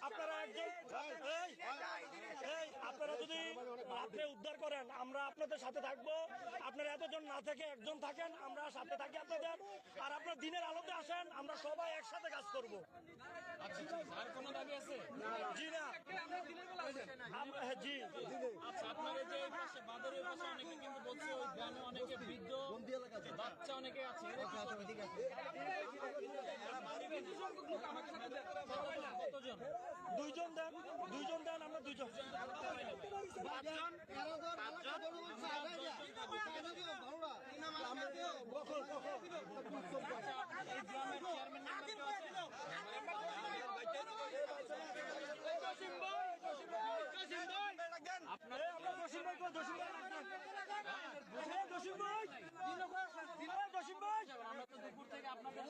আপনারা একজন আপনারা যদি রাত্রে উদ্ধার করেন আমরা আপনাদের সাথে থাকবো। আপনারা এতজন না থেকে একজন থাকেন, আমরা সাথে থাকি আপনাদের। আর আপনার দিনের আলোতে আসেন, আমরা সবাই একসাথে কাজ করবো। আর কোনো দাবি আছে? জি না, জি আচ্ছা, আপনার এই যে পাশে বাদরের পাশে অনেকে কিন্তু বলছে ওই গ্রামে অনেকে বৃদ্ধ বাচ্চা অনেকে আছে। কতজন? দুইজন দেন, আমরা দুইজন। এই গ্রামের চেয়ারম্যান আমরা তো দুপুর থেকে আপনাদের